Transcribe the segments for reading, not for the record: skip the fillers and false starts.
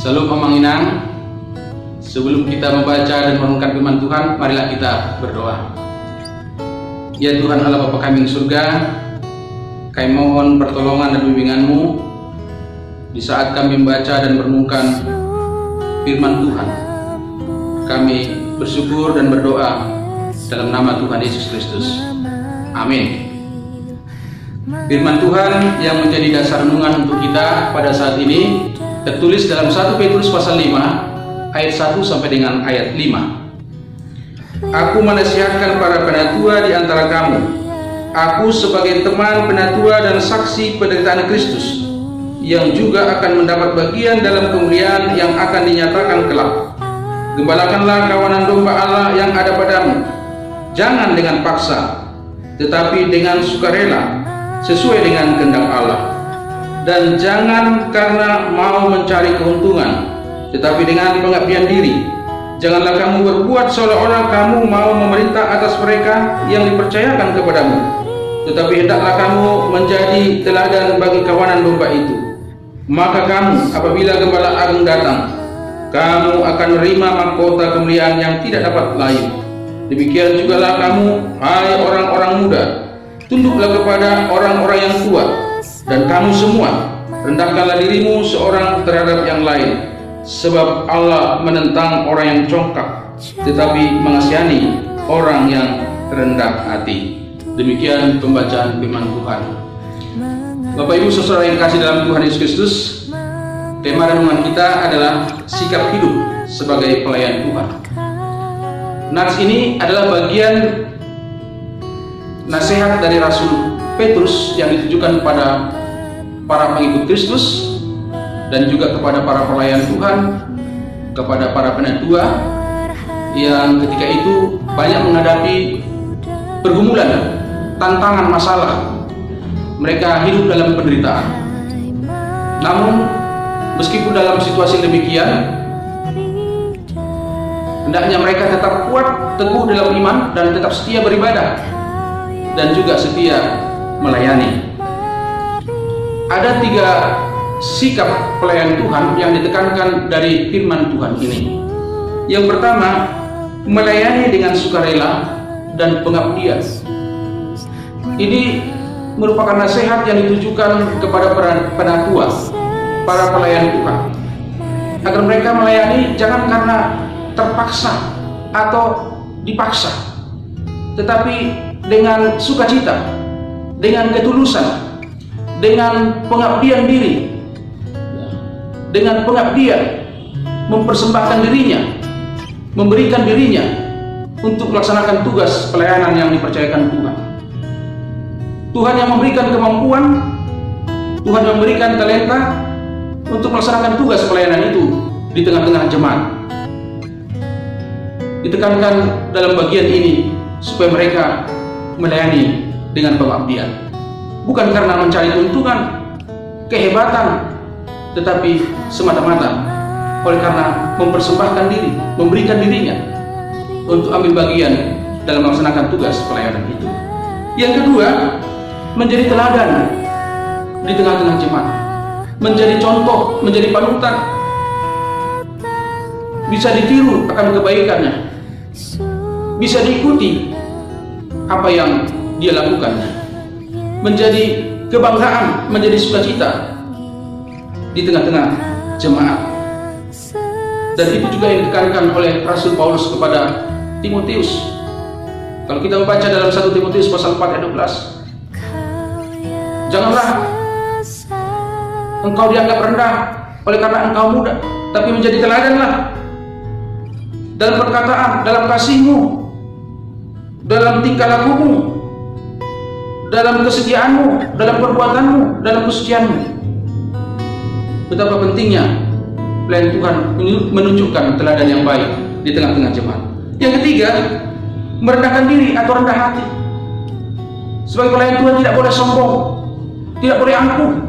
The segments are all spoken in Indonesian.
Salam Omang Inang. Sebelum kita membaca dan merenungkan firman Tuhan, marilah kita berdoa. Ya Tuhan Allah Bapa kami di surga, kami mohon pertolongan dan bimbingan-Mu di saat kami membaca dan merenungkan firman Tuhan. Kami bersyukur dan berdoa dalam nama Tuhan Yesus Kristus. Amin. Firman Tuhan yang menjadi dasar renungan untuk kita pada saat ini tertulis dalam 1 Petrus pasal 5 ayat 1 sampai dengan ayat 5. Aku menasihatkan para penatua di antara kamu. Aku sebagai teman penatua dan saksi penderitaan Kristus, yang juga akan mendapat bagian dalam kemuliaan yang akan dinyatakan kelak. Gembalakanlah kawanan domba Allah yang ada padamu, jangan dengan paksa, tetapi dengan sukarela, sesuai dengan kehendak Allah. Dan jangan karena mau mencari keuntungan, tetapi dengan pengabdian diri. Janganlah kamu berbuat seolah-olah kamu mau memerintah atas mereka yang dipercayakan kepadamu, tetapi hendaklah kamu menjadi teladan bagi kawanan domba itu. Maka kamu, apabila Gembala Agung datang, kamu akan menerima mahkota kemuliaan yang tidak dapat layu. Demikian jugalah kamu, hai orang-orang muda, tunduklah kepada orang-orang yang tua. Dan kamu semua, rendahkanlah dirimu seorang terhadap yang lain, sebab Allah menentang orang yang congkak, tetapi mengasihani orang yang rendah hati. Demikian pembacaan firman Tuhan. Bapak Ibu saudara yang kasih dalam Tuhan Yesus Kristus, tema renungan kita adalah sikap hidup sebagai pelayan Tuhan. Nats ini adalah bagian nasihat dari Rasul Petrus yang ditujukan kepada para pengikut Kristus dan juga kepada para pelayan Tuhan, kepada para penatua yang ketika itu banyak menghadapi pergumulan, tantangan, masalah. Mereka hidup dalam penderitaan. Namun meskipun dalam situasi demikian, hendaknya mereka tetap kuat, teguh dalam iman, dan tetap setia beribadah, dan juga setia melayani. Ada 3 sikap pelayan Tuhan yang ditekankan dari firman Tuhan ini. Yang pertama, melayani dengan sukarela dan pengabdian. Ini merupakan nasihat yang ditujukan kepada penatua, para pelayan Tuhan, agar mereka melayani jangan karena terpaksa atau dipaksa, tetapi dengan sukacita, dengan ketulusan, dengan pengabdian diri, dengan pengabdian, mempersembahkan dirinya, memberikan dirinya untuk melaksanakan tugas pelayanan yang dipercayakan Tuhan. Tuhan yang memberikan kemampuan, Tuhan yang memberikan talenta untuk melaksanakan tugas pelayanan itu di tengah-tengah jemaat. Ditekankan dalam bagian ini supaya mereka melayani dengan pengabdian, bukan karena mencari keuntungan, kehebatan, tetapi semata-mata oleh karena mempersembahkan diri, memberikan dirinya untuk ambil bagian dalam melaksanakan tugas pelayanan itu. Yang kedua, menjadi teladan di tengah-tengah jemaat, menjadi contoh, menjadi panutan, bisa ditiru akan kebaikannya, bisa diikuti apa yang dia lakukan, menjadi kebanggaan, menjadi sukacita di tengah-tengah jemaat. Dan itu juga yang ditekankan oleh Rasul Paulus kepada Timotius. Kalau kita membaca dalam 1 Timotius pasal 4 ayat 12, janganlah engkau dianggap rendah oleh karena engkau muda, tapi menjadi teladanlah dalam perkataan, dalam kasihmu, dalam tingkah lakumu, dalam kesetiaanmu, dalam perbuatanmu, dalam kesucianmu. Betapa pentingnya pelayan Tuhan menunjukkan teladan yang baik di tengah-tengah jemaat. Yang ketiga, merendahkan diri atau rendah hati. Sebagai pelayan Tuhan tidak boleh sombong, tidak boleh angkuh,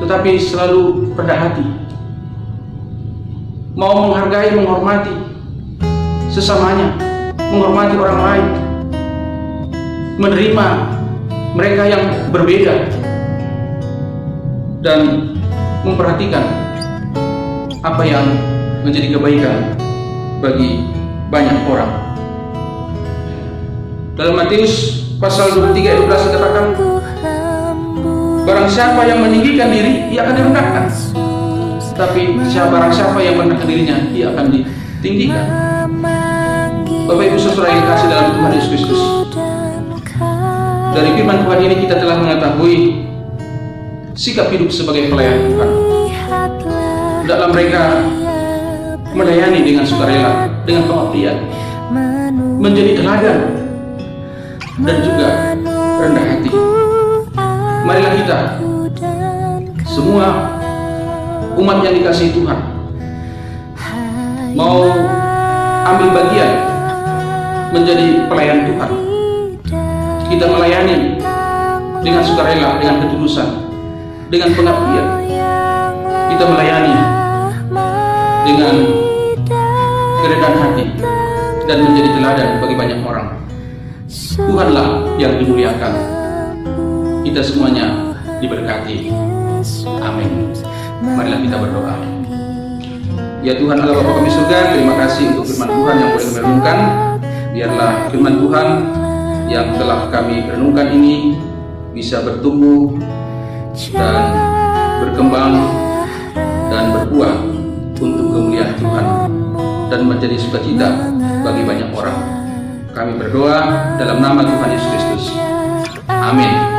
tetapi selalu rendah hati, mau menghargai, menghormati sesamanya, menghormati orang lain, menerima mereka yang berbeda, dan memperhatikan apa yang menjadi kebaikan bagi banyak orang. Dalam Matius pasal 23 ayat 12 dikatakan, barang siapa yang meninggikan diri, ia akan direndahkan. Tapi barang siapa yang merendahkan dirinya, ia akan ditinggikan. Bapak Ibu Saudara yang dikasihi dalam Tuhan Yesus Kristus, dari firman Tuhan ini kita telah mengetahui sikap hidup sebagai pelayan Tuhan. Dalam mereka melayani dengan sukarela, dengan pengabdian, menjadi teladan dan juga rendah hati. Marilah kita semua umat yang dikasihi Tuhan mau ambil bagian menjadi pelayan Tuhan. Kita melayani dengan sukarela, dengan ketulusan, dengan pengabdian. Kita melayani dengan kerendahan hati dan menjadi teladan bagi banyak orang. Tuhanlah yang dimuliakan. Kita semuanya diberkati. Amin. Marilah kita berdoa. Ya Tuhan Allah Bapa kami surga, terima kasih untuk firman Tuhan yang boleh kami renungkan. Biarlah firman Tuhan yang telah kami renungkan ini bisa bertumbuh dan berkembang dan berbuah untuk kemuliaan Tuhan dan menjadi sukacita bagi banyak orang. Kami berdoa dalam nama Tuhan Yesus Kristus. Amin.